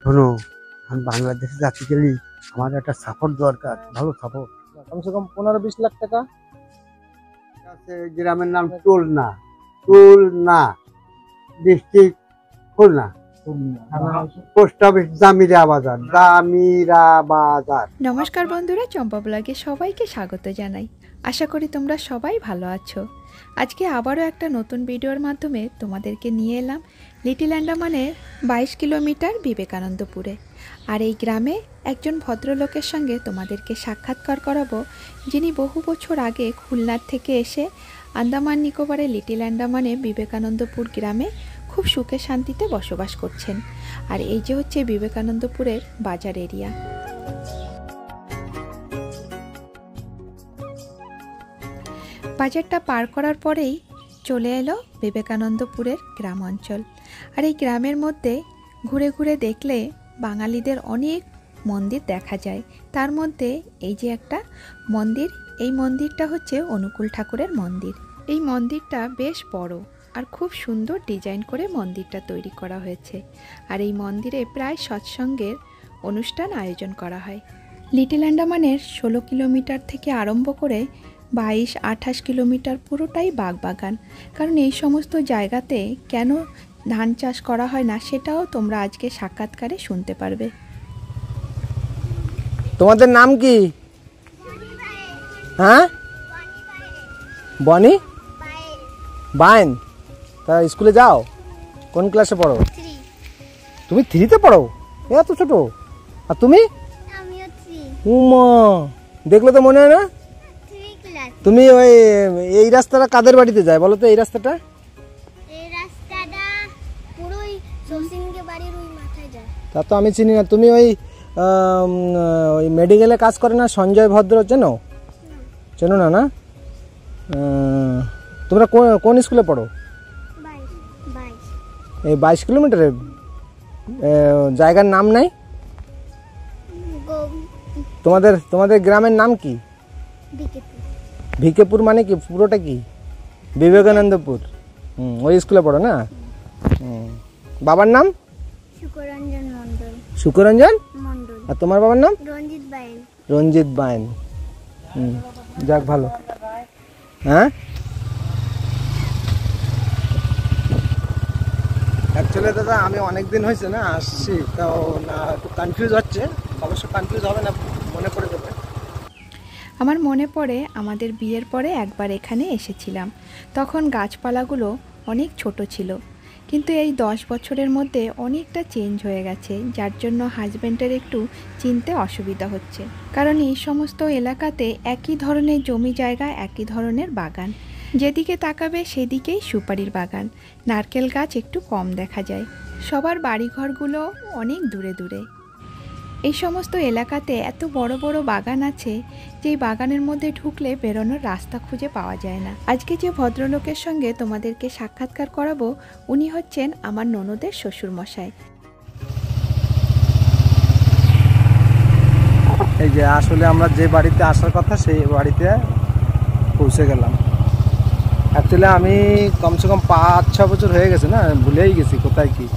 শোনো, আমি বাংলাদেশে যাচ্ছি গেলি আমার একটা সাপোর্ট দরকার, ভালো সাপোর্ট। কমসে কম 15-20 লাখ টাকা। আছে গ্রামের নাম টুলনা, district Khulna, post office Jamira বাজার। নমস্কার বন্ধুরা, চম্পা ব্লগে সবাইকে স্বাগত জানাই। আশা করি তোমরা সবাই ভালো আছো। আজকে আবারও একটা নতুন ভিডিওর মাধ্যমে তোমাদেরকে নিয়ে এলাম লিটিল আন্ডামানের 22 কিলোমিটার বিবেকানন্দপুরে। আর এই গ্রামে একজন ভদ্রলোকের সঙ্গে তোমাদেরকে সাক্ষাৎকার করাবো, যিনি বহু বছর আগে খুলনার থেকে এসে আন্দামান নিকোবরে লিটিল আন্ডামানে বিবেকানন্দপুর গ্রামে খুব সুখে শান্তিতে বসবাস করছেন। আর এই যে হচ্ছে বিবেকানন্দপুরের বাজার এরিয়া। বাজারটা পার করার পরেই চলে এলো বিবেকানন্দপুরের গ্রাম অঞ্চল। আর এই গ্রামের মধ্যে ঘুরে ঘুরে দেখলে বাঙালিদের অনেক মন্দির দেখা যায়। তার মধ্যে এই যে একটা মন্দির, এই মন্দিরটা হচ্ছে অনুকূল ঠাকুরের মন্দির। এই মন্দিরটা বেশ বড় আর খুব সুন্দর ডিজাইন করে মন্দিরটা তৈরি করা হয়েছে। আর এই মন্দিরে প্রায় সৎসঙ্গের অনুষ্ঠান আয়োজন করা হয়। লিটিল আন্ডামানের 16 কিলোমিটার থেকে আরম্ভ করে 22-28 কিলোমিটার পুরোটাই বাগবাগান। কারণ এই সমস্ত জায়গাতে কেন ধান চাষ করা হয় না সেটাও তোমরা আজকে সাক্ষাৎকারে শুনতে পারবে। তোমাদের নাম কি? হ্যাঁ, বনি বাইন। তা স্কুলে যাও? কোন ক্লাসে পড়ো? তুমি 3-তে পড়ো? এত ছোট। আর তুমি? উমা, দেখলে তো মনে হয় না। তুমি ওই এই রাস্তাটা কাদের বাড়িতে যায় বলো তো? এই রাস্তাটা তা তো আমি চিনি না। তুমি ওই মেডিকেলে কাজ করে না সঞ্জয় ভদ্র, চেনো? চেনো না? না, তোমরা কোন স্কুলে পড়ো? এই 22 কিলোমিটারে জায়গার নাম নাই? তোমাদের গ্রামের নাম কি? ভিকেপুর। মানে কি পুরোটা কি? বিবেকানন্দপুর। ওই স্কুলে পড়ো না? বাবার নাম? সুকরঞ্জন মণ্ডল। আর তোমার বাবার নাম? রঞ্জিত বাইন। যাক, ভালো। হ্যাঁ, অ্যাকচুয়ালি দাদা আমি অনেকদিন হয়েছে না আসছি, তাও না একটু কনফিউজ হচ্ছে। অবশ্য কনফিউজ হবে না, মনে পড়ে যাবে। আমার মনে পড়ে আমাদের বিয়ের পরে একবার এখানে এসেছিলাম। তখন গাছপালাগুলো অনেক ছোট ছিল, কিন্তু এই 10 বছরের মধ্যে অনেকটা চেঞ্জ হয়ে গেছে, যার জন্য হাজব্যান্ডের একটু চিনতে অসুবিধা হচ্ছে। কারণ এই সমস্ত এলাকাতে একই ধরনের জমি জায়গা, একই ধরনের বাগান, যেদিকে তাকাবে সেদিকেই সুপারির বাগান, নারকেল গাছ একটু কম দেখা যায়। সবার বাড়িঘরগুলো অনেক দূরে দূরে। এই সমস্ত এলাকাতে এত বড় বড় বাগান আছে যেই বাগানের মধ্যে ঢুকলে বেরোনোর রাস্তা খুঁজে পাওয়া যায় না। আজকে যে ভদ্রলোকের সঙ্গে তোমাদেরকে সাক্ষাৎকার করাবো, উনি হচ্ছেন আমার ননদের শ্বশুরমশাই। এই যে আসলে আমরা যে বাড়িতে আসার কথা সেই বাড়িতে পৌঁছে গেলাম। অ্যাকচুয়ালি আমি কমসে কম 5-6 বছর হয়ে গেছে না, ভুলেই গেছি কোথায় কি।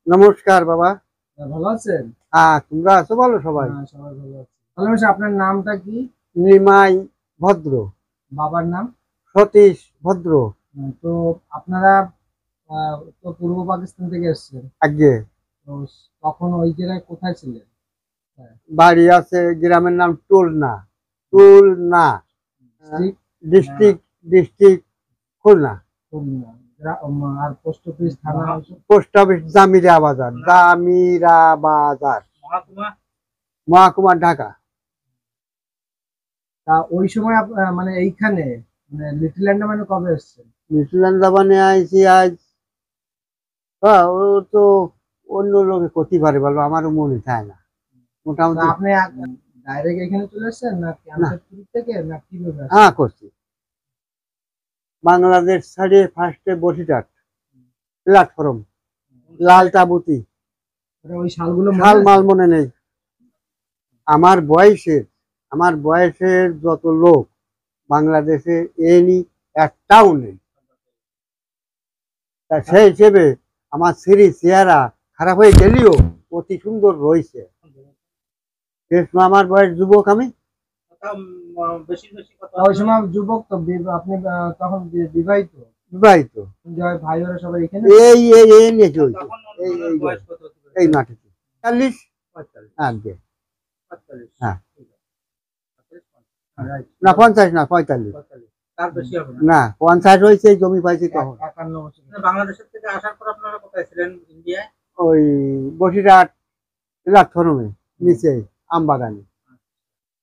নমস্কার বাবা, ভালো আছেন? হ্যাঁ, তোমরা আছো ভালো? সবাই ভালো আছে। আপনার নামটা কি? নিমাই ভদ্র। বাবার নাম? সতীশ ভদ্র। তো আপনারা তো পূর্ব পাকিস্তান থেকে এসেছেন আগে। তো তখন ওই জায়গায় কোথায় ছিলেন? বাড়ি আছে গ্রামের নাম টুলনা, ডিস্ট্রিক্ট খুলনা। আর পোস্ট অফিস থানা? পোস্ট অফিস জামিরা বাজার, মহকুমা ঢাকা। তা ওই সময় মানে এইখানে মানে লিটল আন্ডামানে কবে এসেছেন? লিটল আন্ডামানে আইছি আজ, হ্যাঁ, ও তো অন্য লোকে করতে পারে বলো, আমারও মনে চায় না। মোটামুটি আপনি ডাইরেক্ট এখানে চলে এসেছেন না ক্যাম্পের থেকে না কিভাবে? হ্যাঁ, করছি বাংলাদেশ ছাড়িয়ে ফার্স্টে বসিরহাট প্ল্যাটফর্ম, লাল তাবুতি। ওই সালগুলো সাল মাল মনে নেই। আমার বয়সের যত লোক বাংলাদেশে এনি একটাও নেই। তা সেই হিসেবে আমার সিঁড়ি চেহারা খারাপ হয়ে গেলেও অতি সুন্দর রয়েছে। শেষ আমার বয়স যুবক, আমি ওই সময় যুবক তো, আপনি তখন বিবাহিত? বিবাহিত। ভাইরা সবাই এখানে এই এই এই নিয়ে চলছে এই মাটিতে 40 আগে। হ্যাঁ না 50 না 45, না 50 হয়েছে, জমি পাইছি তখন। 51 বছর। বাংলাদেশের থেকে আসার পর আপনারা কোথায় ছিলেন ইন্ডিয়ায়? ওই বসিরহাট প্ল্যাটফর্মে নিচে আমবাগানে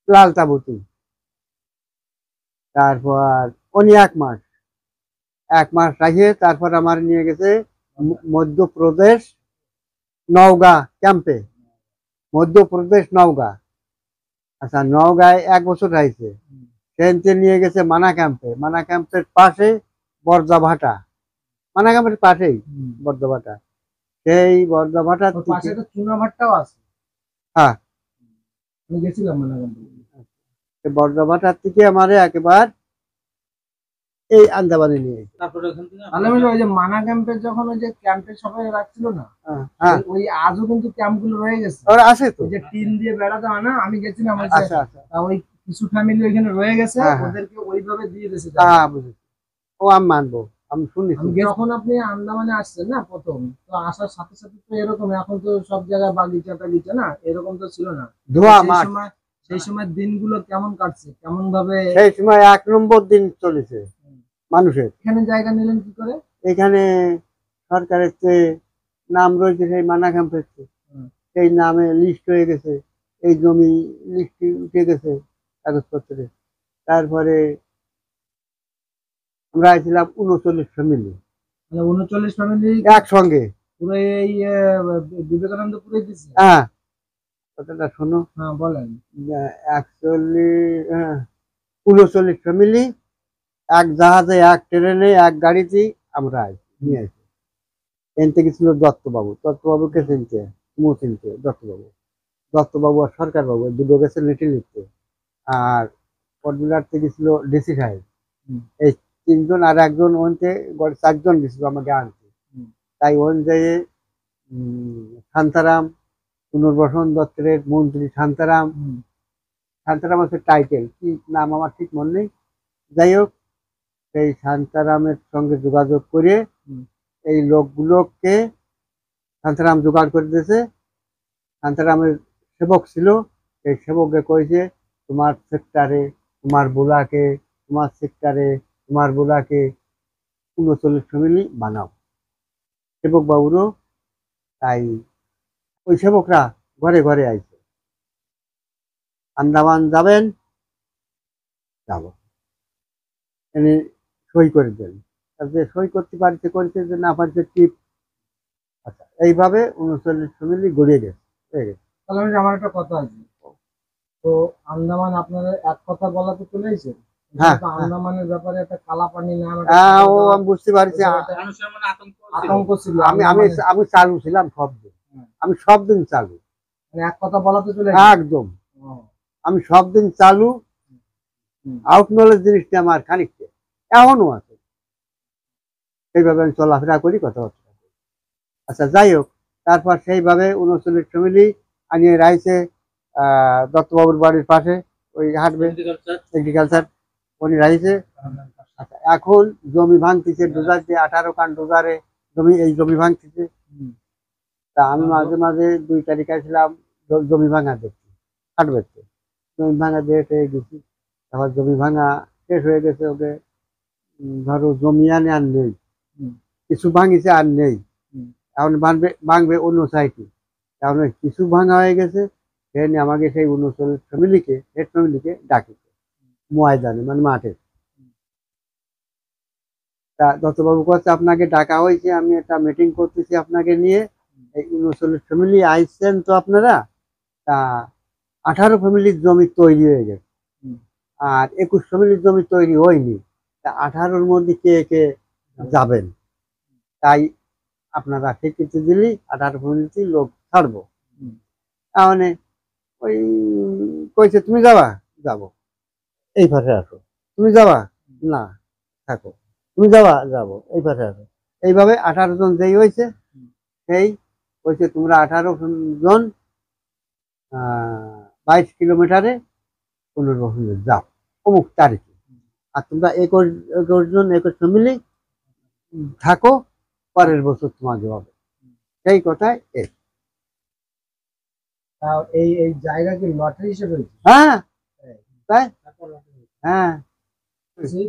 লাল তাবুতি। তারপর উনি 1 মাস রাখে তারপর আমার নিয়ে গেছে মধ্যপ্রদেশ নওগাঁ ক্যাম্পে। মধ্যপ্রদেশ নওগাঁ, আচ্ছা নওগাঁয় 1 বছর রাখছে। সেখানে নিয়ে গেছে মানা ক্যাম্পে। মানা ক্যাম্পের পাশে বর্দাভাটা, মানা ক্যাম্পের পাশেই বর্দাভাটা। সেই বর্দাভাটার পাশে তো চুনাভাটাও আছে। হ্যাঁ আমি গেছিলাম মানা ক্যাম্পে। বর্দাভাটার থেকে আমারে একেবারে এই আন্দামানে নিয়ে গেছে। ওই যে মানা ক্যাম্পে যখন ওই যে ক্যাম্পে সবাই রাখছিল না, ওই আজও কিন্তু ক্যাম্প গুলো রয়ে গেছে। আছে তো, ওই যে টিন দিয়ে বেড়া দেওয়া না, আমি গেছিলাম। আচ্ছা ওই কিছু ফ্যামিলি ওইখানে রয়ে গেছে, ওদেরকে ওইভাবে দিয়ে দিয়েছে। হ্যাঁ বুঝেছি। ও আমি মানবো, আমি শুনেছি। যখন আপনি আন্দামানে আসছেন না প্রথম, তো আসার সাথে সাথে তো এরকম, এখন তো সব জায়গায় বাগিচা টাগিচা না, এরকম তো ছিল না। সেই সময় দিনগুলো কেমন কাটছে, কেমন ভাবে? সেই সময় 1 নম্বর দিন চলেছে মানুষের। এখানে জায়গা নিলেন কি করে? এখানে সরকারের চেয়ে নাম রয়েছে সেই মানা ক্যাম্পের, সেই নামে লিস্ট হয়ে গেছে, এই জমি লিস্ট উঠে গেছে কাগজপত্রে। তারপরে আমরা ছিলাম 39 ফ্যামিলি। 39 ফ্যামিলি একসঙ্গে পুরো এই বিবেকানন্দপুরে দিচ্ছে। হ্যাঁ কথাটা শোনো। হ্যাঁ বলেন। 39 ফ্যামিলি, 1 জাহাজে, 1 ট্রেনে, 1 গাড়িতে আমরা নিয়ে আসি। এন থেকে ছিল দত্তবাবু। দত্তবাবুকে চিনতে, তুমিও চিনতে দত্তবাবু আর সরকারবাবু, দুটো গেছে লিটে লিখতে। আর পটবিলার থেকে ছিল ডিসি সাহেব। এই 3 জন আর 1 জন ওনতে 4 জন গেছিল আমাকে আনতে। তাই অনুযায়ী শান্তারাম, পুনর্বাসন দপ্তরের মন্ত্রী শান্তারাম হচ্ছে টাইটেল, কি নাম আমার ঠিক মনে নেই। যাই হোক, সেই শান্তারামের সঙ্গে যোগাযোগ করে এই লোকগুলোকে শান্তারাম জোগাড় করে দিয়েছে। শান্তারামের সেবক ছিল, সেই সেবককে কয়েছে তোমার সেক্টরে, তোমার বোলাকে, তোমার সেক্টরে, তোমার বোলাকে 39 ফ্যামিলি বানাও। সেবক বাবুরও তাই ওই সেবকরা ঘরে ঘরে আইছে, আন্দামান যাবেন, যাব, এনে সই করে দেন। যে সই করতে পারছে করেছে, যে না পারছে টিপ। আচ্ছা এইভাবে 39 ফ্যামিলি গড়িয়ে গেছে, হয়ে গেছে। তাহলে আমার একটা কথা আছে, তো আন্দামান আপনাদের এক কথা বলাতে চলে এসেছে। আন্দামানের ব্যাপারে একটা কালাপানি নাম, ও আমি বুঝতে পারছি, আতঙ্ক ছিল। আমি চালু ছিলাম সব দিন, আমি সব দিন চালু, এক কথা বলাতে চলে একদম আমি সব দিন চালু। আউট নলেজ জিনিসটা আমার খানিকটা এখনো আছে, সেইভাবে আমি চলাফেরা করি, কথাবার্তা করি। আচ্ছা যাই হোক, তারপর সেইভাবে 39 ফ্যামিলি আনিয়ে রাইছে দত্তবাবুর বাড়ির পাশে, ওই হাটবে এগ্রিকালচার, উনি রাইছে। আচ্ছা এখন জমি ভাঙতেছে, ডোজার দিয়ে 18 কান ডোজারে জমি, এই জমি ভাঙতেছে। তা আমি মাঝে মাঝে 2 তারিখ আসলাম জমি ভাঙা দেখছি, হাটবে জমি ভাঙা দেখে গেছি। তারপর জমি ভাঙা শেষ হয়ে গেছে, ওকে ধরো জমি আনে আর নেই, কিছু ভাঙিছে আর নেই, এখন ভাঙবে অন্য সাইডে। এখন কিছু ভাঙা হয়ে গেছে, সেখানে আমাকে সেই 39 ফ্যামিলিকে, হেড ফ্যামিলিকে ডাকিছে ময়দানে, মানে মাঠে। তা দত্তবাবু কাছে আপনাকে ডাকা হয়েছে, আমি একটা মিটিং করতেছি আপনাকে নিয়ে। এই 39 ফ্যামিলি আইসছেন তো আপনারা, তা 18 ফ্যামিলির জমি তৈরি হয়ে গেছে, আর 21 ফ্যামিলির জমি তৈরি হয়নি। তা 18-র মধ্যে কে কে যাবেন, তাই আপনারা স্বীকৃতি দিলি 18 ফ্যামিলিতে লোক ছাড়বো। তাহলে ওই কইছে তুমি যাবা, যাবো, এই পাশে আসো, তুমি যাবা, না থাকো, তুমি যাবা, যাবো, এই পাশে আসো। এইভাবে 18 জন যেই হয়েছে সেই হয়েছে তোমরা 18 জন 22 কিলোমিটারে পুনর্বাসন যাও অমুক তারিখে। আর তোমরা 21 জন 21 ফ্যামিলি থাকো, পরের বছর তোমাকে হবে। সেই কথাই এই এই জায়গা কি লটারি হিসেবে? হ্যাঁ তাই, হ্যাঁ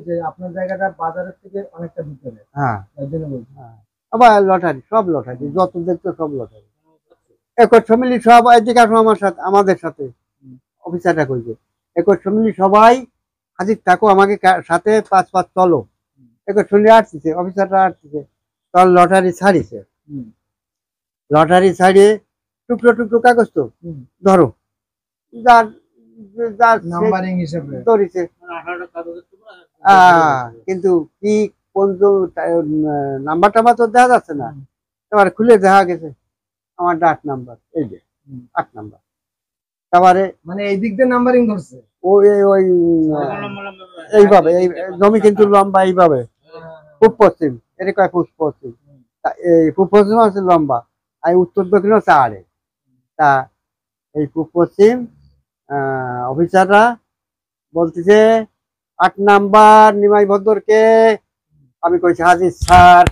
যে আপনার জায়গাটা বাজারের থেকে অনেকটা ভিতরে, হ্যাঁ তাই জন্য বলছি। আবার লটারি, সব লটারি, যত দেখছো সব লটারি। 21 ফ্যামিলি সব এদিকে আসো আমার সাথে, আমাদের সাথে অফিসারটা কইছে 21 ফ্যামিলি সবাই হাজির থাকো আমাকে সাথে, 5 চলো। 21 ফ্যামিলি আসছে, অফিসাররা আসছে, তখন লটারি ছাড়িছে। লটারি ছাড়িয়ে টুকরো টুকরো কাগজ তো ধরো, যার যার নাম্বারিং হিসেবে ধরিছে। কিন্তু কি কোন নাম্বার টাম্বার তো দেখা যাচ্ছে না, এবার খুলে দেখা গেছে আমার 8 নাম্বার, এই যে 8 নাম্বার। তারপরে মানে এই দিক দিয়ে নাম্বারিং ধরছে ওই ওই এইভাবে, এই জমি কিন্তু লম্বা এইভাবে, পূব পশ্চিম, এটা কয় পূব পশ্চিম, এই পূব পশ্চিম আছে লম্বা, আর উত্তর দক্ষিণ হচ্ছে আড়ে। তা এই পূব পশ্চিম অফিসাররা বলতেছে 8 নাম্বার নিমাই ভদ্রকে, আমি কইছি হাজির স্যার,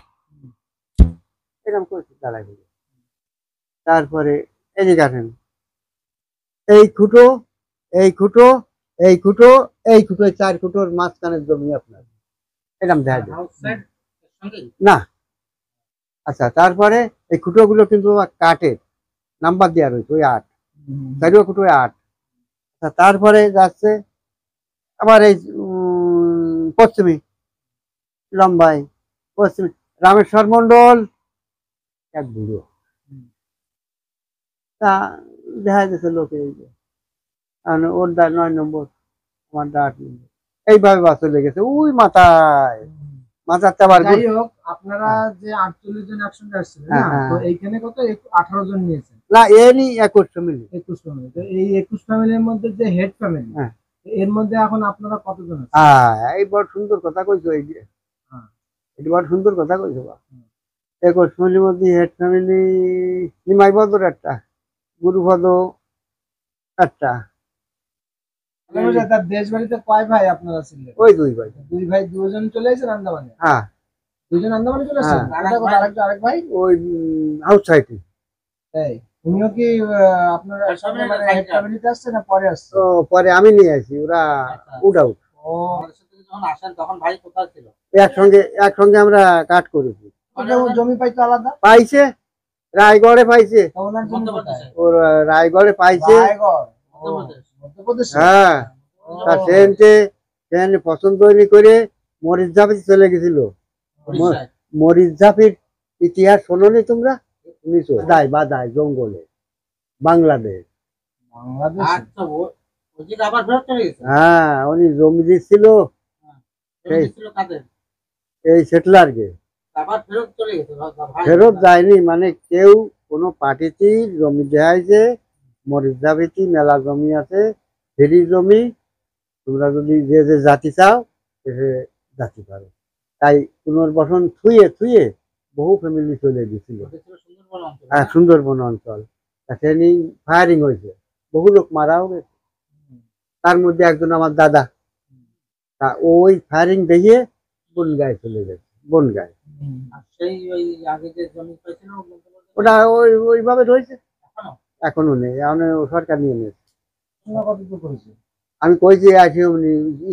এরকম কইছি দাঁড়াই। তারপরে এদিকে আসেন, এই খুঁটো, এই খুঁটো, এই খুঁটো, এই খুঁটো, 4 খুঁটোর মাঝখানের জমি আপনার, এরকম দেখা যায় না। আচ্ছা, তারপরে এই খুঁটোগুলো কিন্তু কাঠের, নাম্বার দেওয়া রয়েছে ওই 8, 4 খুঁটো 8। আচ্ছা, তারপরে যাচ্ছে আবার এই পশ্চিমী লম্বাই, পশ্চিমী রামেশ্বর মন্ডল এক বুড়ো, তা দেখা যাচ্ছে লোকে এই যে ওর 9 নম্বর, আমার 8 নম্বর, এইভাবে বাস চলে গেছে ওই মাথায়। মাথাতে আবার যাই হোক, আপনারা যে 48 জন একসঙ্গে আসছিলেন না, তো এইখানে কত 18 জন নিয়েছেন না, এ নি 21 ফ্যামিলি। 21 ফ্যামিলি। তো এই 21 ফ্যামিলির মধ্যে যে হেড ফ্যামিলি, এর মধ্যে এখন আপনারা কতজন আছেন? এই বড় সুন্দর কথা কইছো, এই যে এটা বড় সুন্দর কথা কইছো। 21 ফ্যামিলির মধ্যে হেড ফ্যামিলি নিমাই বদর একটা, গুরুপদ একটা। তার দেশ বাড়িতে কয় ভাই আপনারা ছিলেন? ওই 2 ভাই। 2 ভাই, 2 জন চলে এসেছেন আন্দামানে? হ্যাঁ, 2 জন আন্দামানে চলে এসেছেন। আরেক ভাই ওই আউটসাইডে। তাই উনিও কি আপনার মানে হেড ফ্যামিলিতে আসছে না পরে আসছে? তো পরে আমি নিয়ে আসি, ওরা উডাউট। ও, যখন আসেন তখন ভাই কোথায় ছিল? একসঙ্গে আমরা কাট করেছি। জমি পাইতো আলাদা? পাইছে রায়গড়ে পাইছে, ওনার জমি কোথায়? ওর রায়গড়ে পাইছে। মধ্যপ্রদেশ। হ্যাঁ, তার সেখানে পছন্দ করে মরিচ ঝাপিতে চলে গেছিল। মরিচ ঝাপির ইতিহাস শোনোনি তোমরা? শুনেছো? দায় বাদায় জঙ্গলে, বাংলাদেশ। হ্যাঁ, উনি জমি দিচ্ছিল এই সেটলারকে, ফেরত যায়নি। মানে কেউ কোনো পার্টিতেই জমি দেখাইছে, মরিচ ঝাপিতে মেলা জমি আছে, ফেরি জমি, তোমরা যদি যে যে জাতি চাও সে জাতি পারো। তাই পুনর্বাসন থুয়ে বহু ফ্যামিলি চলে গেছিল। হ্যাঁ, সুন্দরবন অঞ্চল। সেখানে ফায়ারিং হয়েছে, বহু লোক মারাও গেছে, তার মধ্যে একজন আমার দাদা। তা ওই ফায়ারিং দেখিয়ে বনগায় চলে গেছে, বনগায়। ওটা ওইভাবে রয়েছে, এখনো নেই, এখন সরকার নিয়ে নিয়েছে। আমি কইছি আসি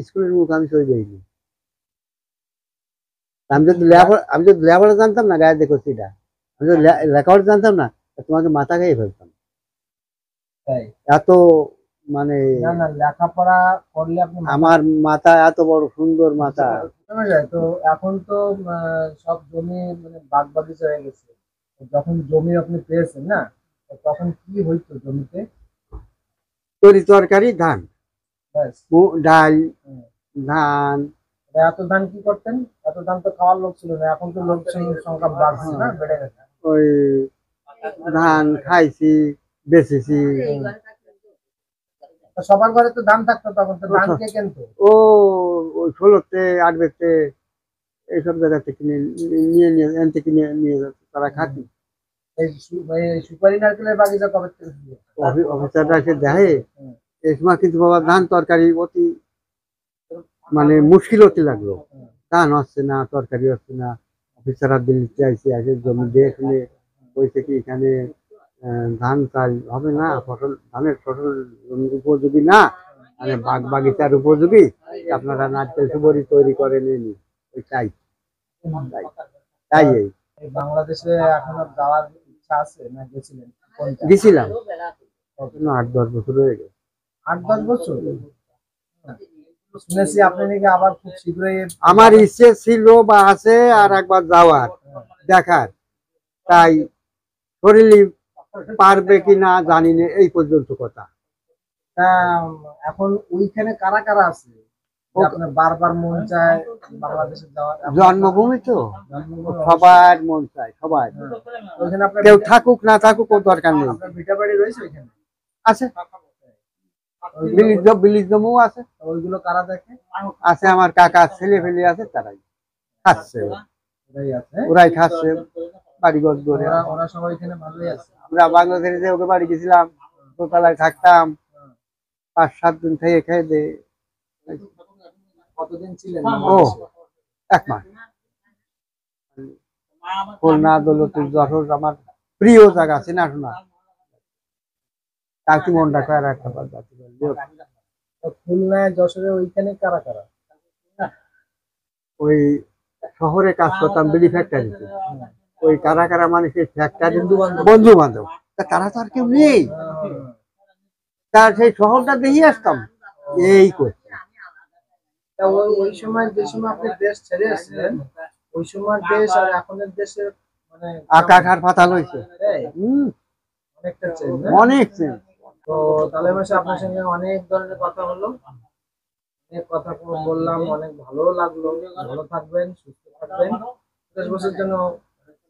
স্কুলের মুখ আমি সই দেইনি। আমি যদি লেখাপড়া জানতাম না, গায়ে দেখো সেটা, আমি যদি লেখাপড়া জানতাম না তোমাকে মাথা খেয়ে ফেলতাম। এত মানে লেখাপড়া করলে আমার মাথা এত বড় সুন্দর মাথা। তো এখন তো সব জমি মানে বাগ বাগিচা হয়ে গেছে। যখন জমি আপনি পেয়েছেন না, তখন কি হইতো জমিতে? তরকারি, ধান, ডাল, ধান। এত ধান কি করতেন? এত ধান তো খাওয়ার লোক ছিল না, এখন তো লোক সংখ্যা বাড়ছে না, বেড়ে গেছে। ওই ধান খাইছি, বেচেছি। সবার ঘরে তো ধান থাকতো তখন, তো ধান কে কিনতো? ও 16তে 8 বেচতে এইসব জায়গা থেকে নিয়ে নিয়ে এখান থেকে নিয়ে নিয়ে যাচ্ছে, তারা খাতি। এই সুপারি নারকেলের বাগিচা কবে থেকে শুরু হয়েছে? অফিসাররা এসে দেখে এই সময় কিন্তু বাবা ধান তরকারি অতি মানে মুশকিল হতে লাগলো, ধান হচ্ছে না, তরকারি হচ্ছে না। অফিসাররা দিল্লি চাইছে, এসে জমি দেখলে বলছে কি এখানে ধান চাল হবে না, ফসল ধানের ফসল উপযোগী না, মানে বাগ বাগিচার উপযোগী, আপনারা নারকেল সুপারি তৈরি করে নিয়ে নি। ওই তাই তাই তাই এই এই বাংলাদেশে এখনো যাওয়ার ইচ্ছা আছে না গেছিলেন? গেছিলাম 8-10 বছর হয়ে গেছে। 8-10 বছর? শুনেছি আপনি নাকি আবার খুব শীঘ্রই। আমার ইচ্ছে ছিল বা আছে আর একবার যাওয়ার দেখার, তাই শরীর পারবে কি না জানি না, এই পর্যন্ত কথা। তা এখন ওইখানে কারা কারা আছে যে আপনার বারবার মন চায় বাংলাদেশে যাওয়ার? জন্মভূমি তো সবার মন চায়, সবাই। ওইখানে আপনার কেউ থাকুক না থাকুক ও দরকার নেই। আপনার ভিটা বাড়ি রয়েছে ওইখানে? আছে, বিলিজ জমিও আছে। ওইগুলো কারা দেখে? আছে আমার কাকা ছেলে ফেলে আছে, তারাই খাচ্ছে, ওরাই আছে। ওরাই খাচ্ছে বাড়িঘর ধরে। ওরা সবাই এখানে ভালোই আছে। আমরা বাংলাদেশে ওকে বাড়ি গেছিলাম, দোতলায় থাকতাম, 5-7 দিন থেকে খেয়ে দে। কতদিন ছিলেন? ও 1 মাস। খুলনা দৌলতপুর যশোর আমার প্রিয় জায়গা, চেনা শোনা। তার কি মনটা কয় একটা খুলনায় যশোরে ওইখানে কারা কারা? ওই শহরে কাজ করতাম বিড়ি ফ্যাক্টরিতে, ওই কারা কারা মানুষের ফ্যাক্টরি বন্ধু বান্ধব, তারা তো আর কেউ নেই। তার সেই শহরটা দেখে আসতাম, এই করছে। ওই সময় যে সময় আপনি দেশ ছেড়ে আসছিলেন, ওই সময় দেশ আর এখনের দেশের মানে আকাশ আর পাতাল হয়েছে, অনেকটা চেঞ্জ। অনেক চেঞ্জ। তো তাহলে মাসে আপনার সঙ্গে অনেক ধরনের কথা হলো, অনেক কথা বললাম, অনেক ভালো লাগলো। ভালো থাকবেন, সুস্থ থাকবেন, 50 বছর জন্য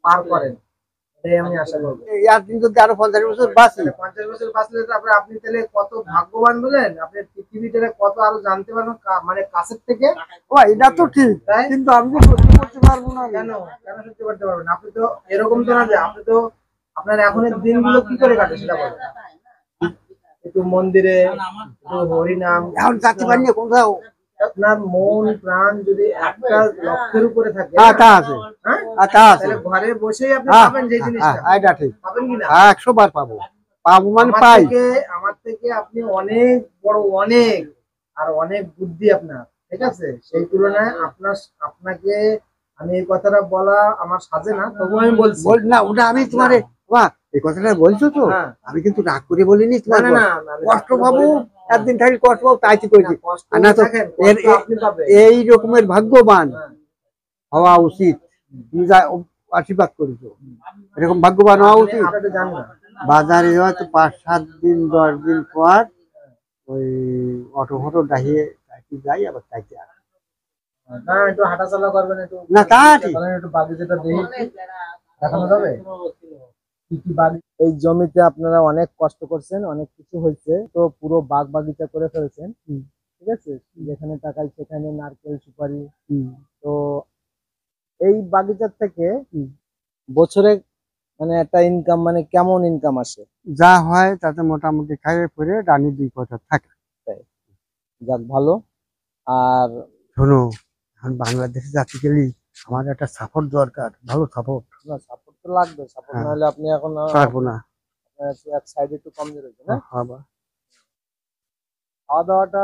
পার করেন, এটাই আমি আশা করবো। আর কিন্তু আরো 50 বছর বাঁচি। 50 বছর বাঁচলে তারপরে আপনি তাহলে কত ভাগ্যবান বলেন, আপনি পৃথিবীতে কত আরো জানতে পারবেন, মানে কাছের থেকে। ও এটা তো ঠিক, কিন্তু আমি তো সহ্য করতে পারবো না। কেন কেন সহ্য করতে পারবেন? আপনি তো এরকম তো না যে আপনি তো আপনার এখনের দিনগুলো কি করে কাটে সেটা বলেন। একটু মন্দিরে, একটু হরিনাম, এখন চাকরি পারিনি কোথাও। আপনার মন প্রাণ যদি একটা লক্ষ্যের উপরে থাকে, তা আছে, তা আছে, তাহলে ঘরে বসেই আপনি পাবেন যে জিনিসটা। এটা ঠিক, পাবেন কিনা? 100 বার পাবো, পাবো মানে পাই। আমার থেকে আপনি অনেক বড়, অনেক আর অনেক বুদ্ধি আপনার, ঠিক আছে? সেই তুলনায় আপনাকে আমি এই কথাটা বলা আমার সাজে না, তবু আমি বলছি না। ওটা আমি তোমারে এই কথাটা বলছো তো, আমি কিন্তু রাগ করে বলিনি তোমার। কষ্ট পাবো একদিন, থাকি কষ্ট পাবো, তাই ঠিক করেছি না তো। এই রকমের ভাগ্যবান হওয়া উচিত, তুমি যা আশীর্বাদ করেছো, এরকম ভাগ্যবান হওয়া উচিত। বাজারে হয়তো 5-7 দিন 10 দিন পর ওই অটো ফটো ডাহিয়ে যাই, আবার তাইতে আসি। না একটু হাঁটাচলা করবেন, একটু না তা ঠিক, একটু বাগিচাটা দেখি দেখানো যাবে কি কি বাগি। এই জমিতে আপনারা অনেক কষ্ট করছেন, অনেক কিছু হয়েছে, তো পুরো বাগ বাগিচা করে ফেলছেন, ঠিক আছে? যেখানে তাকাই সেখানে নারকেল সুপারি। তো এই বাগিচার থেকে বছরে মানে একটা ইনকাম, মানে কেমন ইনকাম আসে? যা হয় তাতে মোটামুটি খাইয়ে পরে রানী 2 পয়সা থাকে। যাক ভালো। আর শোনো, এখন বাংলাদেশে যাতে গেলি আমার একটা সাপোর্ট দরকার, ভালো সাপোর্ট। না, সাপোর্ট তো লাগবে, সাপোর্ট না হলে আপনি এখন পারবো না। এক সাইডে একটু কমজোর হয়েছে না? খাওয়া দাওয়াটা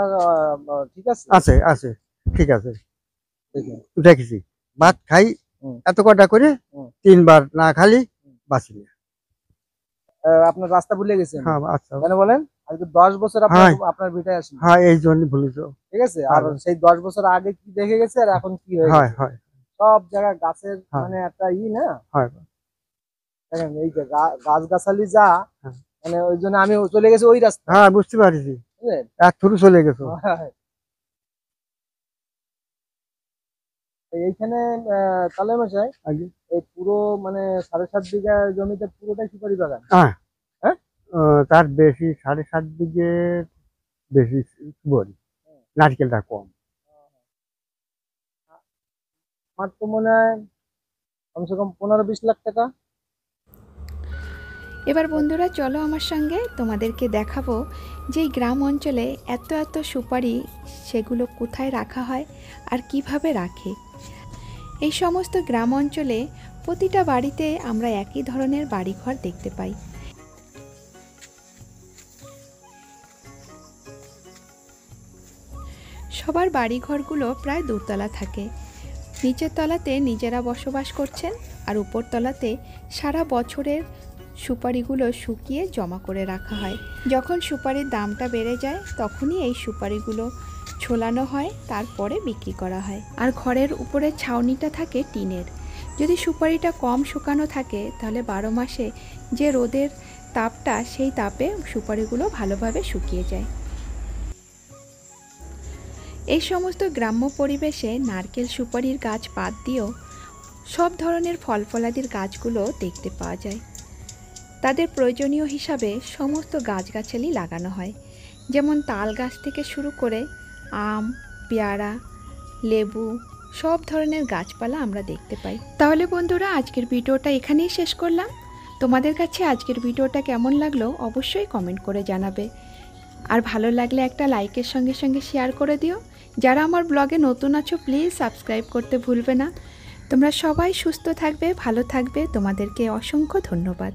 ঠিক আছে? আছে আছে, ঠিক আছে, দেখেছি। ভাত খাই এত কটা করে, 3 বার না খালি বাঁচি না। আপনার রাস্তা ভুলে গেছেন? আচ্ছা কেন বলেন? আজকে 10 বছর আপনার ভিটায় আসেন। হ্যাঁ, এই জন্য ভুলেছো, ঠিক আছে? আর সেই 10 বছর আগে কি দেখে গেছে আর এখন কি হয়ে গেছে, সব জায়গায় গাছের মানে একটা না দেখেন, এই যে গাছগাছালি যা, মানে ওই জন্য আমি চলে গেছি ওই রাস্তা। হ্যাঁ, বুঝতে পারছি, এক থ্রু চলে গেছো। এইখানে কালে মশাই এই পুরো মানে 7.5 বিঘা জমিতে পুরোটাই সুপারি বাগান? হ্যাঁ, তার বেশি 7.5 বিঘে বেশি সুপারি, নারকেলটা কম। আমার তো মনে হয় কমসে কম 15-20 লাখ টাকা। এবার বন্ধুরা চলো আমার সঙ্গে, তোমাদেরকে দেখাবো যে এই গ্রাম অঞ্চলে এত এত সুপারি সেগুলো কোথায় রাখা হয় আর কিভাবে রাখে। এই সমস্ত গ্রাম অঞ্চলে প্রতিটা বাড়িতে আমরা একই ধরনের বাড়িঘর দেখতে পাই। সবার বাড়িঘরগুলো প্রায় দোতলা থাকে। নিচের তলাতে নিজেরা বসবাস করছেন আর উপর তলাতে সারা বছরের সুপারিগুলো শুকিয়ে জমা করে রাখা হয়। যখন সুপারির দামটা বেড়ে যায় তখনই এই সুপারিগুলো ছোলানো হয়, তারপরে বিক্রি করা হয়। আর ঘরের উপরে ছাউনিটা থাকে টিনের। যদি সুপারিটা কম শুকানো থাকে তাহলে 12 মাসে যে রোদের তাপটা, সেই তাপে সুপারিগুলো ভালোভাবে শুকিয়ে যায়। এই সমস্ত গ্রাম্য পরিবেশে নারকেল সুপারির গাছ বাদ দিয়েও সব ধরনের ফল ফলাদির গাছগুলো দেখতে পাওয়া যায়। তাদের প্রয়োজনীয় হিসাবে সমস্ত গাছগাছালি লাগানো হয়, যেমন তাল গাছ থেকে শুরু করে আম, পেয়ারা, লেবু, সব ধরনের গাছপালা আমরা দেখতে পাই। তাহলে বন্ধুরা আজকের ভিডিওটা এখানেই শেষ করলাম। তোমাদের কাছে আজকের ভিডিওটা কেমন লাগলো অবশ্যই কমেন্ট করে জানাবে। আর ভালো লাগলে একটা লাইকের সঙ্গে সঙ্গে শেয়ার করে দিও। যারা আমার ব্লগে নতুন আছো প্লিজ সাবস্ক্রাইব করতে ভুলবে না। তোমরা সবাই সুস্থ থাকবে, ভালো থাকবে। তোমাদেরকে অসংখ্য ধন্যবাদ।